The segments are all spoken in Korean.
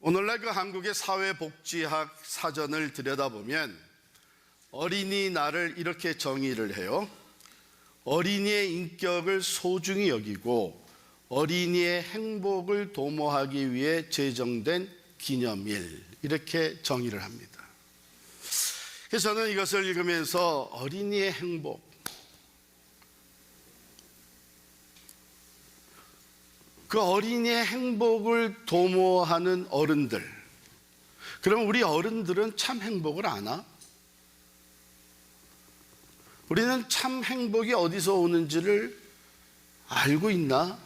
오늘날 그 한국의 사회복지학 사전을 들여다보면 어린이날을 이렇게 정의를 해요. 어린이의 인격을 소중히 여기고 어린이의 행복을 도모하기 위해 제정된 기념일, 이렇게 정의를 합니다. 그래서 저는 이것을 읽으면서 어린이의 행복, 그 어린이의 행복을 도모하는 어른들, 그럼 우리 어른들은 참 행복을 아나? 우리는 참 행복이 어디서 오는지를 알고 있나?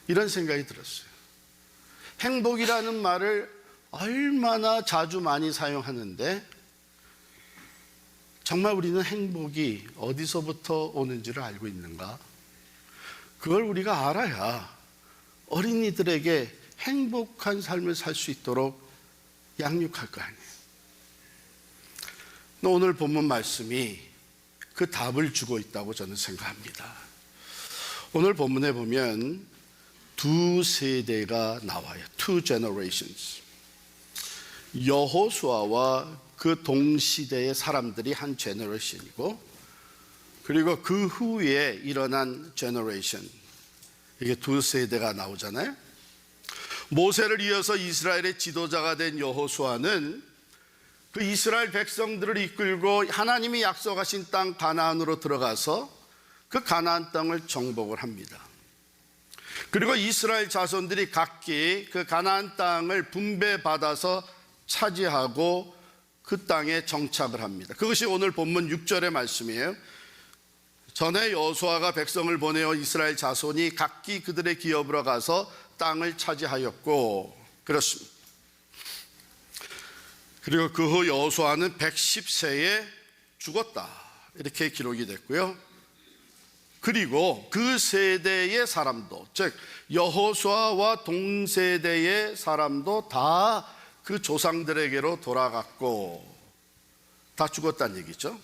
이런 생각이 들었어요. 행복이라는 말을 얼마나 자주 많이 사용하는데 정말 우리는 행복이 어디서부터 오는지를 알고 있는가? 그걸 우리가 알아야 어린이들에게 행복한 삶을 살 수 있도록 양육할 거 아니에요. 오늘 본문 말씀이 그 답을 주고 있다고 저는 생각합니다. 오늘 본문에 보면 두 세대가 나와요. Two generations. 여호수아와 그 동시대의 사람들이 한 제너레이션이고, 그리고 그 후에 일어난 제너레이션, 이게 두 세대가 나오잖아요. 모세를 이어서 이스라엘의 지도자가 된 여호수아는 그 이스라엘 백성들을 이끌고 하나님이 약속하신 땅 가나안으로 들어가서 그 가나안 땅을 정복을 합니다. 그리고 이스라엘 자손들이 각기 그 가나안 땅을 분배받아서 차지하고 그 땅에 정착을 합니다. 그것이 오늘 본문 6절의 말씀이에요. 전에 여호수아가 백성을 보내어 이스라엘 자손이 각기 그들의 기업으로 가서 땅을 차지하였고, 그렇습니다. 그리고 그 후 여호수아는 110세에 죽었다, 이렇게 기록이 됐고요. 그리고 그 세대의 사람도, 즉 여호수아와 동세대의 사람도 다 그 조상들에게로 돌아갔고 다 죽었다는 얘기죠.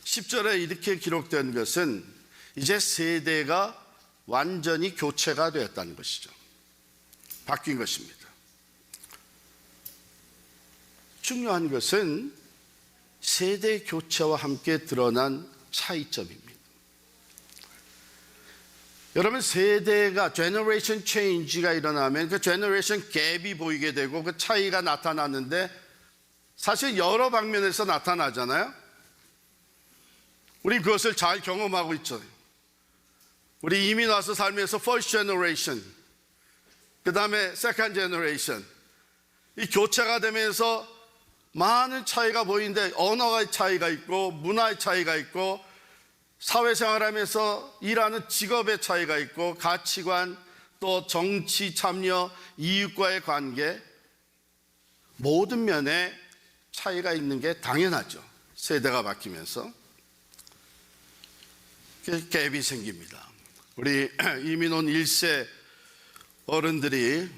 10절에 이렇게 기록된 것은 이제 세대가 완전히 교체가 되었다는 것이죠. 바뀐 것입니다. 중요한 것은 세대 교체와 함께 드러난 차이점입니다. 여러분, 세대가 제너레이션 체인지가 일어나면 그 제너레이션 갭이 보이게 되고 그 차이가 나타나는데 사실 여러 방면에서 나타나잖아요. 우리 그것을 잘 경험하고 있죠. 우리 이민 와서 살면서 first generation, 그 다음에 second generation, 이 교체가 되면서 많은 차이가 보이는데 언어의 차이가 있고 문화의 차이가 있고 사회생활하면서 일하는 직업의 차이가 있고 가치관, 또 정치 참여, 이웃과의 관계, 모든 면에 차이가 있는 게 당연하죠. 세대가 바뀌면서 갭이 생깁니다. 우리 이민 온 1세 어른들이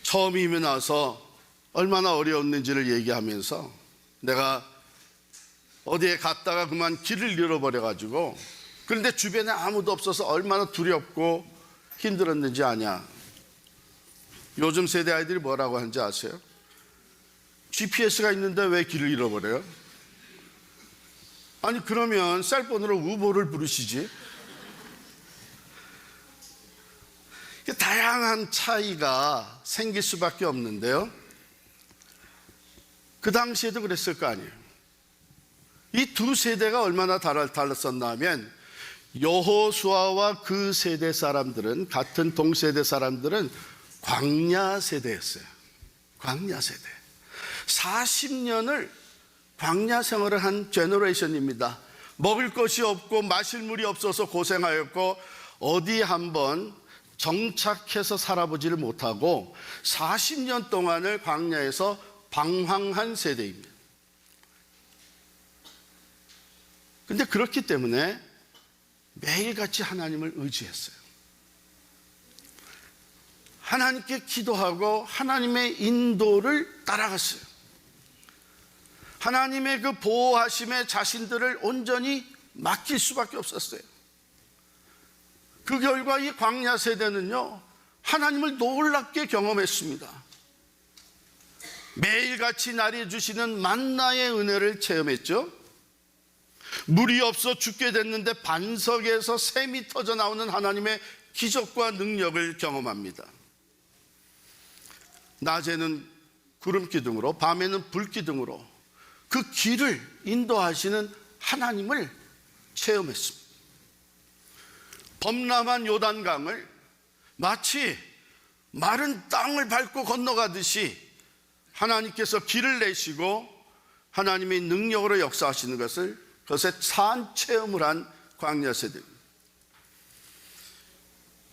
처음 이민 와서 얼마나 어려웠는지를 얘기하면서 내가 어디에 갔다가 그만 길을 잃어버려가지고, 그런데 주변에 아무도 없어서 얼마나 두렵고 힘들었는지 아냐. 요즘 세대 아이들이 뭐라고 하는지 아세요? GPS가 있는데 왜 길을 잃어버려요? 아니, 그러면 셀폰으로 우버를 부르시지. 다양한 차이가 생길 수밖에 없는데요, 그 당시에도 그랬을 거 아니에요. 이 두 세대가 얼마나 달랐었나 하면 여호수아와 그 세대 사람들은, 같은 동세대 사람들은 광야 세대였어요. 광야 세대. 40년을 광야 생활을 한 제너레이션입니다. 먹을 것이 없고 마실 물이 없어서 고생하였고 어디 한번 정착해서 살아보지를 못하고 40년 동안을 광야에서 방황한 세대입니다. 근데 그렇기 때문에 매일같이 하나님을 의지했어요. 하나님께 기도하고 하나님의 인도를 따라갔어요. 하나님의 그 보호하심에 자신들을 온전히 맡길 수밖에 없었어요. 그 결과 이 광야 세대는요, 하나님을 놀랍게 경험했습니다. 매일같이 내려주시는 만나의 은혜를 체험했죠. 물이 없어 죽게 됐는데 반석에서 샘이 터져 나오는 하나님의 기적과 능력을 경험합니다. 낮에는 구름 기둥으로, 밤에는 불 기둥으로 그 길을 인도하시는 하나님을 체험했습니다. 범람한 요단강을 마치 마른 땅을 밟고 건너가듯이 하나님께서 길을 내시고 하나님의 능력으로 역사하시는 그것에 산 체험을 한 광야 세대입니다.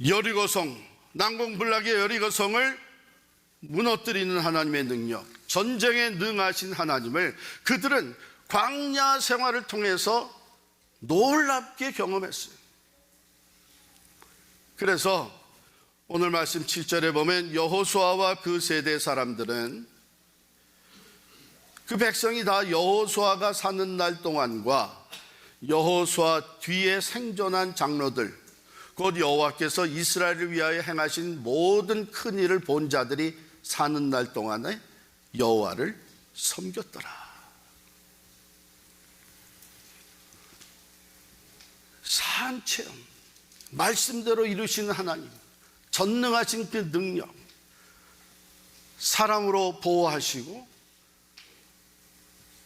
여리고성, 난공불락의 여리고성을 무너뜨리는 하나님의 능력, 전쟁에 능하신 하나님을 그들은 광야 생활을 통해서 놀랍게 경험했어요. 그래서 오늘 말씀 7절에 보면 여호수아와 그 세대 사람들은, 그 백성이 다 여호수아가 사는 날 동안과 여호수아 뒤에 생존한 장로들, 곧 여호와께서 이스라엘을 위하여 행하신 모든 큰 일을 본 자들이 사는 날 동안에 여호와를 섬겼더라. 산체험, 말씀대로 이루시는 하나님, 전능하신 그 능력, 사랑으로 보호하시고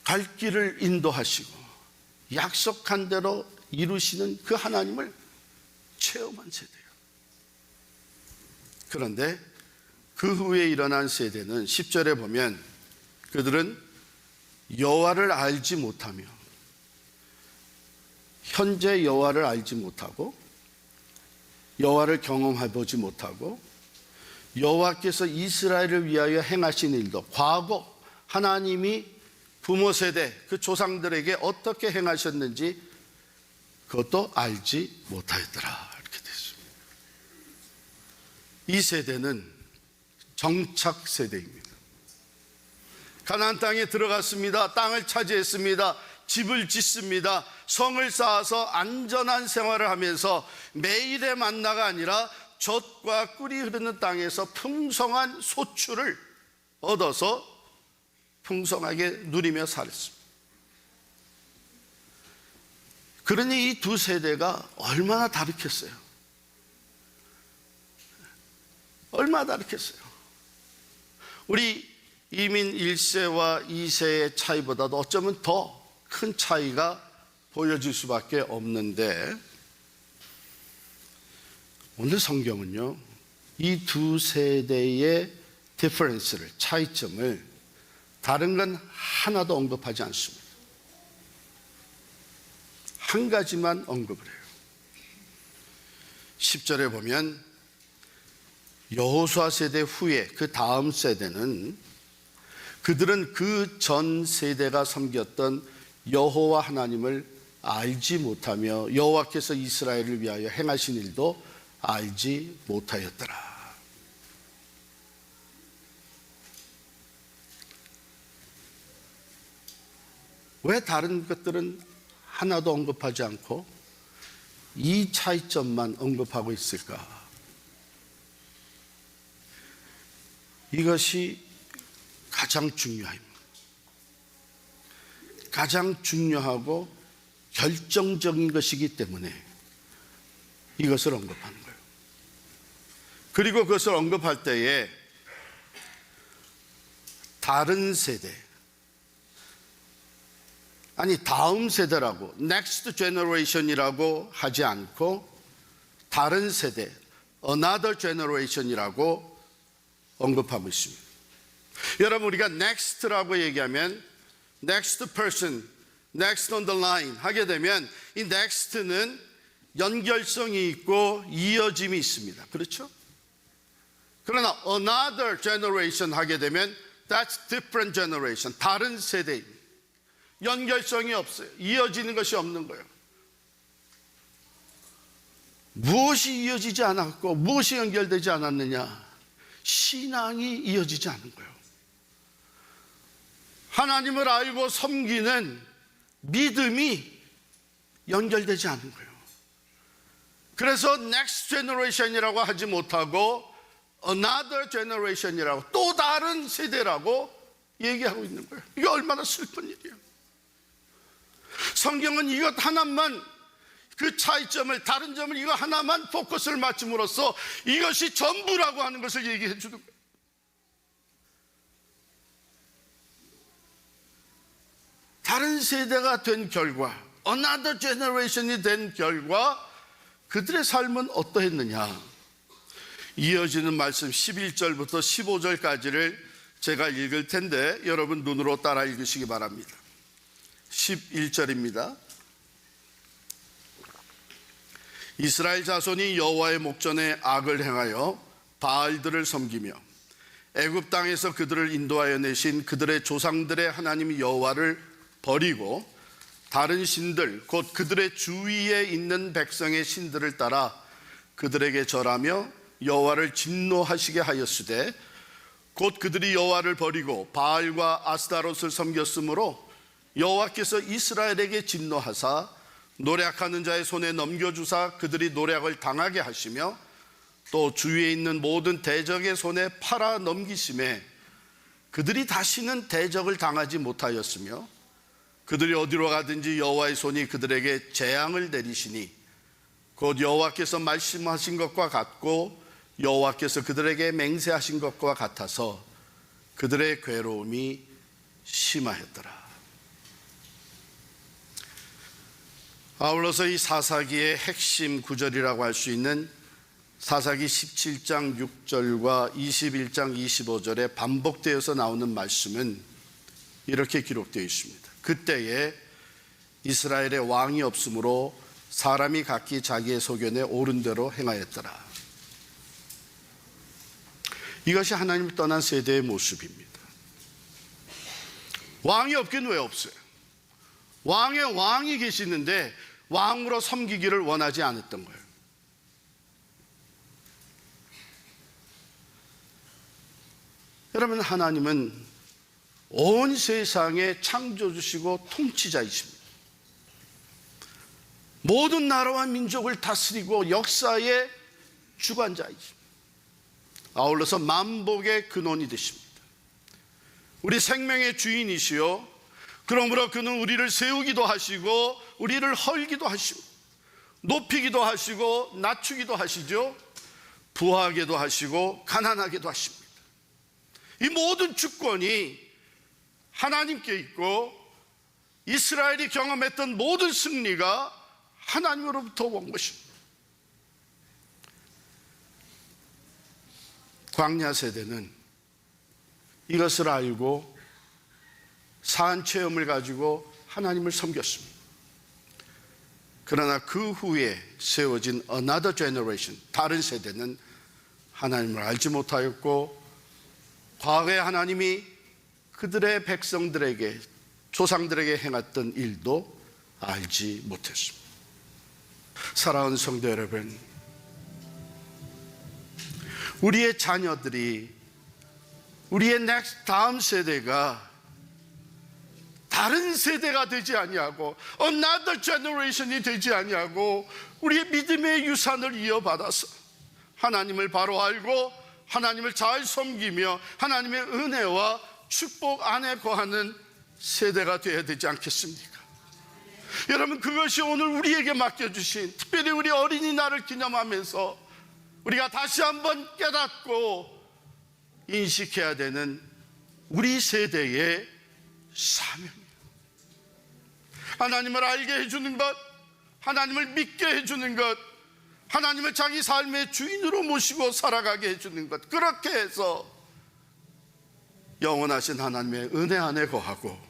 갈 길을 인도하시고 약속한 대로 이루시는 그 하나님을 체험한 세대예요. 그런데 그 후에 일어난 세대는 10절에 보면 그들은 여호와를 알지 못하며, 현재 여호와를 알지 못하고 여호와를 경험해보지 못하고 여호와께서 이스라엘을 위하여 행하신 일도, 과거 하나님이 부모 세대 그 조상들에게 어떻게 행하셨는지 그것도 알지 못하였더라. 이렇게 됐습니다. 이 세대는 정착 세대입니다. 가나안 땅에 들어갔습니다. 땅을 차지했습니다. 집을 짓습니다. 성을 쌓아서 안전한 생활을 하면서 매일의 만나가 아니라 젖과 꿀이 흐르는 땅에서 풍성한 소출을 얻어서 풍성하게 누리며 살았습니다. 그러니 이 두 세대가 얼마나 다르겠어요? 얼마나 다르겠어요? 우리 이민 1세와 2세의 차이보다도 어쩌면 더 큰 차이가 보여질 수밖에 없는데, 오늘 성경은요, 이 두 세대의 디퍼런스를, 차이점을 다른 건 하나도 언급하지 않습니다. 한 가지만 언급을 해요. 10절에 보면 여호수아 세대 후에 그 다음 세대는, 그들은 그 전 세대가 섬겼던 여호와 하나님을 알지 못하며 여호와께서 이스라엘을 위하여 행하신 일도 알지 못하였더라. 왜 다른 것들은 하나도 언급하지 않고 이 차이점만 언급하고 있을까? 이것이 가장 중요합니다. 가장 중요하고 결정적인 것이기 때문에 이것을 언급하는 거예요. 그리고 그것을 언급할 때에 다른 세대, 아니 다음 세대라고, next generation이라고 하지 않고 다른 세대, another generation이라고 언급하고 있습니다. 여러분, 우리가 next라고 얘기하면 next person, next on the line 하게 되면 이 next는 연결성이 있고 이어짐이 있습니다. 그렇죠? 그러나 another generation 하게 되면 that's different generation, 다른 세대입니다. 연결성이 없어요. 이어지는 것이 없는 거예요. 무엇이 이어지지 않았고 무엇이 연결되지 않았느냐? 신앙이 이어지지 않은 거예요. 하나님을 알고 섬기는 믿음이 연결되지 않은 거예요. 그래서 next generation이라고 하지 못하고 another generation이라고, 또 다른 세대라고 얘기하고 있는 거예요. 이게 얼마나 슬픈 일이에요. 성경은 이것 하나만, 그 차이점을, 다른 점을 이거 하나만 포커스를 맞춤으로써 이것이 전부라고 하는 것을 얘기해 주는 거예요. 다른 세대가 된 결과, another generation이 된 결과 그들의 삶은 어떠했느냐. 이어지는 말씀 11절부터 15절까지를 제가 읽을 텐데 여러분 눈으로 따라 읽으시기 바랍니다. 11절입니다. 이스라엘 자손이 여호와의 목전에 악을 행하여 바알들을 섬기며 애굽 땅에서 그들을 인도하여 내신 그들의 조상들의 하나님 여호와를 버리고 다른 신들 곧 그들의 주위에 있는 백성의 신들을 따라 그들에게 절하며 여호와를 진노하시게 하였으되 곧 그들이 여호와를 버리고 바알과 아스타롯을 섬겼으므로 여호와께서 이스라엘에게 진노하사 노략하는 자의 손에 넘겨주사 그들이 노략을 당하게 하시며 또 주위에 있는 모든 대적의 손에 팔아 넘기심에 그들이 다시는 대적을 당하지 못하였으며 그들이 어디로 가든지 여호와의 손이 그들에게 재앙을 내리시니 곧 여호와께서 말씀하신 것과 같고 여호와께서 그들에게 맹세하신 것과 같아서 그들의 괴로움이 심하였더라. 아울러서 이 사사기의 핵심 구절이라고 할 수 있는 사사기 17장 6절과 21장 25절에 반복되어서 나오는 말씀은 이렇게 기록되어 있습니다. 그때에 이스라엘에 왕이 없으므로 사람이 각기 자기의 소견에 옳은 대로 행하였더라. 이것이 하나님을 떠난 세대의 모습입니다. 왕이 없긴 왜 없어요? 왕의 왕이 계시는데 왕으로 섬기기를 원하지 않았던 거예요. 여러분, 하나님은 온 세상의 창조주시고 통치자이십니다. 모든 나라와 민족을 다스리고 역사의 주관자이십니다. 아울러서 만복의 근원이 되십니다. 우리 생명의 주인이시요 그러므로 그는 우리를 세우기도 하시고 우리를 헐기도 하시고 높이기도 하시고 낮추기도 하시죠. 부하게도 하시고 가난하게도 하십니다. 이 모든 주권이 하나님께 있고 이스라엘이 경험했던 모든 승리가 하나님으로부터 온 것입니다. 광야 세대는 이것을 알고 산 체험을 가지고 하나님을 섬겼습니다. 그러나 그 후에 세워진 another generation, 다른 세대는 하나님을 알지 못하였고 과거에 하나님이 그들의 백성들에게 조상들에게 행했던 일도 알지 못했습니다. 사랑하는 성도 여러분, 우리의 자녀들이, 우리의 다음 세대가 다른 세대가 되지 아니하고 another generation이 되지 아니하고 우리의 믿음의 유산을 이어받아서 하나님을 바로 알고 하나님을 잘 섬기며 하나님의 은혜와 축복 안에 거하는 세대가 되어야 되지 않겠습니까? 여러분, 그것이 오늘 우리에게 맡겨주신, 특별히 우리 어린이날을 기념하면서 우리가 다시 한번 깨닫고 인식해야 되는 우리 세대의 사명이에요. 하나님을 알게 해주는 것, 하나님을 믿게 해주는 것, 하나님을 자기 삶의 주인으로 모시고 살아가게 해주는 것, 그렇게 해서 영원하신 하나님의 은혜 안에 거하고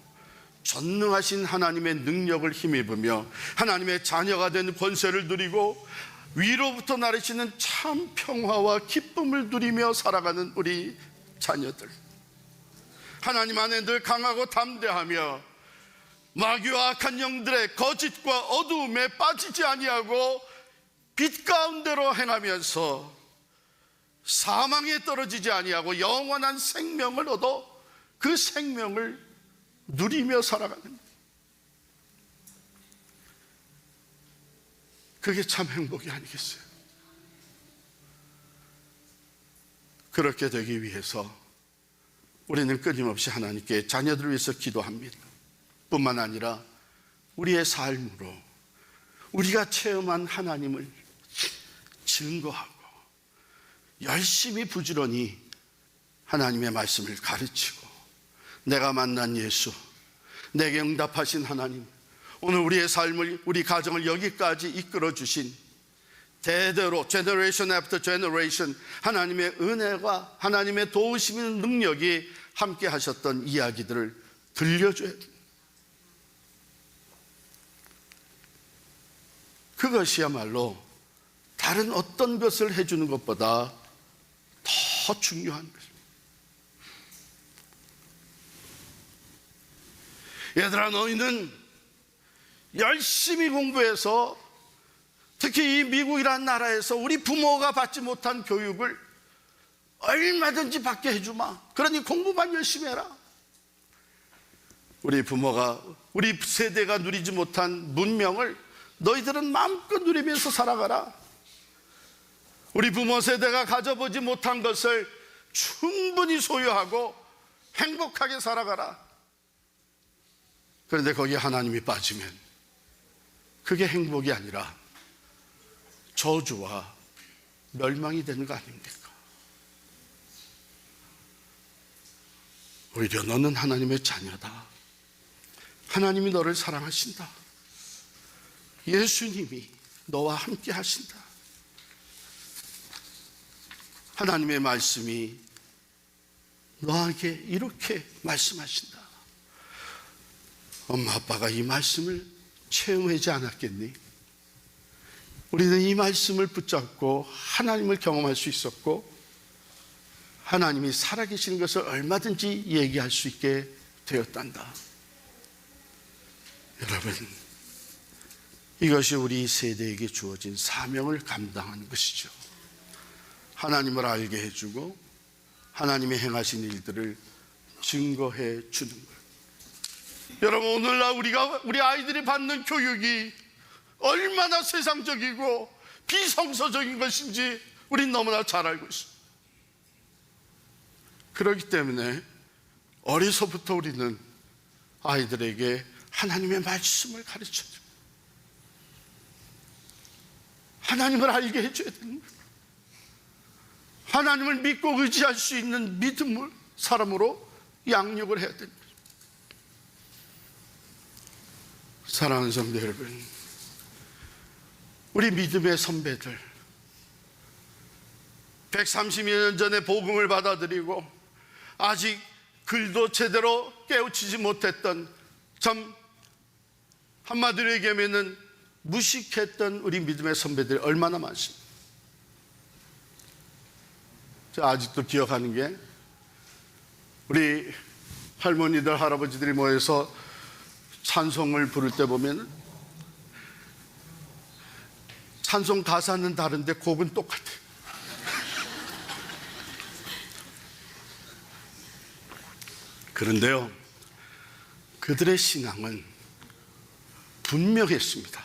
전능하신 하나님의 능력을 힘입으며 하나님의 자녀가 된 권세를 누리고 위로부터 나르시는 참 평화와 기쁨을 누리며 살아가는 우리 자녀들, 하나님 안에 늘 강하고 담대하며 마귀와 악한 영들의 거짓과 어두움에 빠지지 아니하고 빛 가운데로 행하면서 사망에 떨어지지 아니하고 영원한 생명을 얻어 그 생명을 누리며 살아가는, 그게 참 행복이 아니겠어요? 그렇게 되기 위해서 우리는 끊임없이 하나님께 자녀들을 위해서 기도합니다. 뿐만 아니라 우리의 삶으로 우리가 체험한 하나님을 증거하고 열심히 부지런히 하나님의 말씀을 가르치고 내가 만난 예수, 내게 응답하신 하나님, 오늘 우리의 삶을, 우리 가정을 여기까지 이끌어 주신 대대로 generation after generation 하나님의 은혜가, 하나님의 도우시는 능력이 함께 하셨던 이야기들을 들려줘야 됩니다. 그것이야말로 다른 어떤 것을 해주는 것보다 더 중요한 것입니다. 얘들아, 너희는 열심히 공부해서 특히 이 미국이라는 나라에서 우리 부모가 받지 못한 교육을 얼마든지 받게 해주마. 그러니 공부만 열심히 해라. 우리 부모가, 우리 세대가 누리지 못한 문명을 너희들은 마음껏 누리면서 살아가라. 우리 부모 세대가 가져보지 못한 것을 충분히 소유하고 행복하게 살아가라. 그런데 거기에 하나님이 빠지면 그게 행복이 아니라 저주와 멸망이 되는 거 아닙니까? 오히려 너는 하나님의 자녀다. 하나님이 너를 사랑하신다. 예수님이 너와 함께 하신다. 하나님의 말씀이 너에게 이렇게 말씀하신다. 엄마 아빠가 이 말씀을 체험하지 않았겠니? 우리는 이 말씀을 붙잡고 하나님을 경험할 수 있었고 하나님이 살아계시는 것을 얼마든지 얘기할 수 있게 되었단다. 여러분, 이것이 우리 세대에게 주어진 사명을 감당하는 것이죠. 하나님을 알게 해주고 하나님이 행하신 일들을 증거해 주는 것. 여러분, 오늘날 우리 아이들이 받는 교육이 얼마나 세상적이고 비성서적인 것인지 우린 너무나 잘 알고 있습니다. 그렇기 때문에 어려서부터 우리는 아이들에게 하나님의 말씀을 가르쳐줍니다. 하나님을 알게 해줘야 되는 거예요. 하나님을 믿고 의지할 수 있는 믿음을 사람으로 양육을 해야 됩니다. 사랑하는 성도 여러분, 우리 믿음의 선배들 130여 년 전에 복음을 받아들이고 아직 글도 제대로 깨우치지 못했던, 참 한마디로 얘기하면 무식했던 우리 믿음의 선배들이 얼마나 많습니다. 제가 아직도 기억하는 게, 우리 할머니들 할아버지들이 모여서 찬송을 부를 때 보면 찬송 가사는 다른데 곡은 똑같아요. 그런데요, 그들의 신앙은 분명했습니다.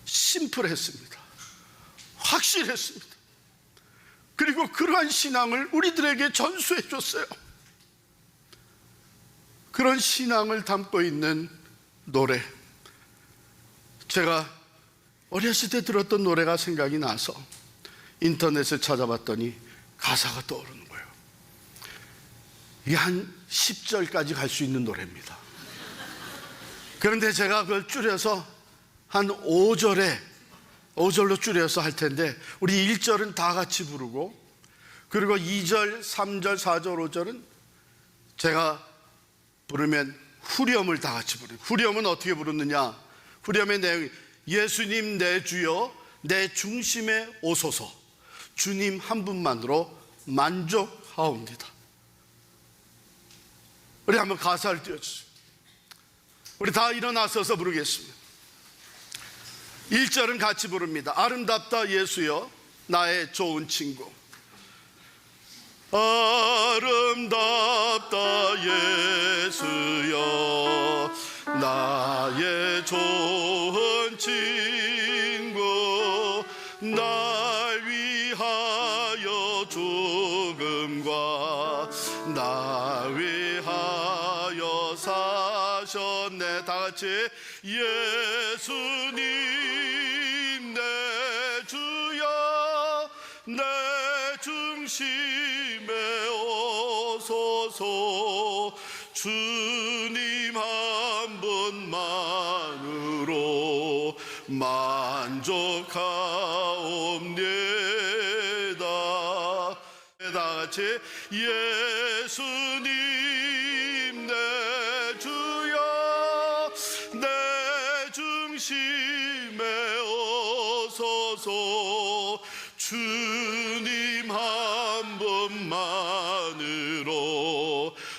심플했습니다. 확실했습니다. 그리고 그러한 신앙을 우리들에게 전수해 줬어요. 그런 신앙을 담고 있는 노래, 제가 어렸을 때 들었던 노래가 생각이 나서 인터넷을 찾아봤더니 가사가 떠오르는 거예요. 이게 한 10절까지 갈 수 있는 노래입니다. 그런데 제가 그걸 줄여서 한 5절로 줄여서 할 텐데, 우리 1절은 다 같이 부르고, 그리고 2절, 3절, 4절, 5절은 제가 부르면 후렴을 다 같이 부르는. 후렴은 어떻게 부르느냐? 후렴의 내용이 예수님 내 주여 내 중심에 오소서, 주님 한 분만으로 만족하옵니다. 우리 한번 가사를 띄워주세요. 우리 다 일어나서서 부르겠습니다. 1절은 같이 부릅니다. 아름답다 예수여 나의 좋은 친구. 아름답다 예수여 나의 좋은 친구, 날 위하여 죽음과 나 위하여 사셨네. 다 같이 예수님 내 주여 내 중심에 오소서. 주님 한 분만으로 만족하옵니다. 다 같이 예수님 내 주여 내 중심에 오소서. 주님 한 분만으로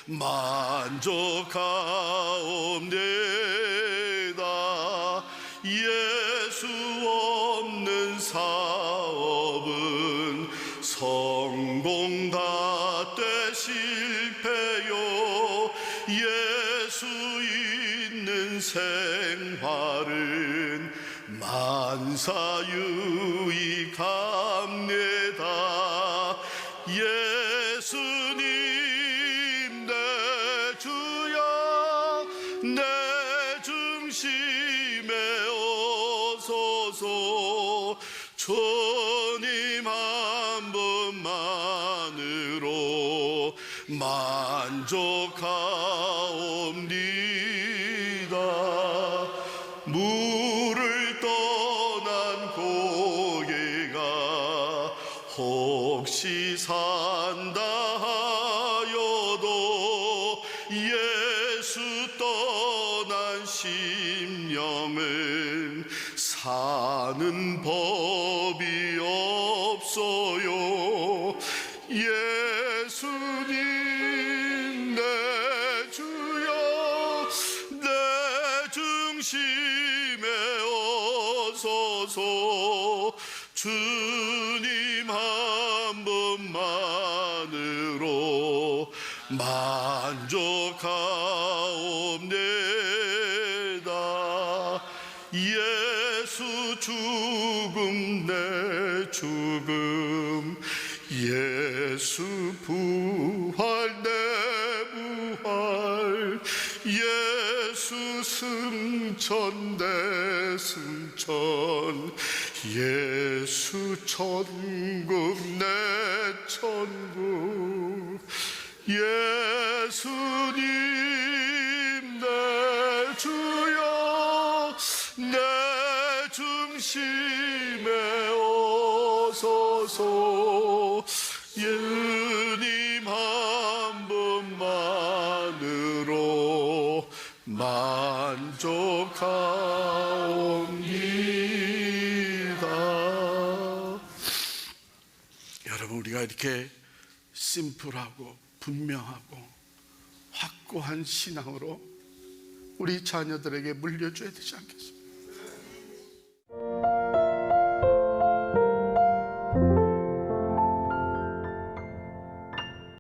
만족하옵니다. 예수 없는 사업은 성공 다돼 실패요. 예수 있는 생활은 만사유익합니다. 예수님 내 주여 내 중심에 오소서. 주님 한 분만으로 만족하옵니다. 물을 떠난 고개가 혹시 산다 하여도 예수 떠난 심령은 사는 법이 없어요. 예수님 내 주여 내 중심에 오소서. 주님 한 분만으로 만족하옵니다. 예수 죽음 내 죽음 예수 부활 내 부활 예수 승천 내 승천 예수 천국 내 천국. 예수님 내 주여 내 중심에 오소서. 예수님 한 분만으로 만족하옵니다. 여러분, 우리가 이렇게 심플하고 분명하고 확고한 신앙으로 우리 자녀들에게 물려줘야 되지 않겠습니까?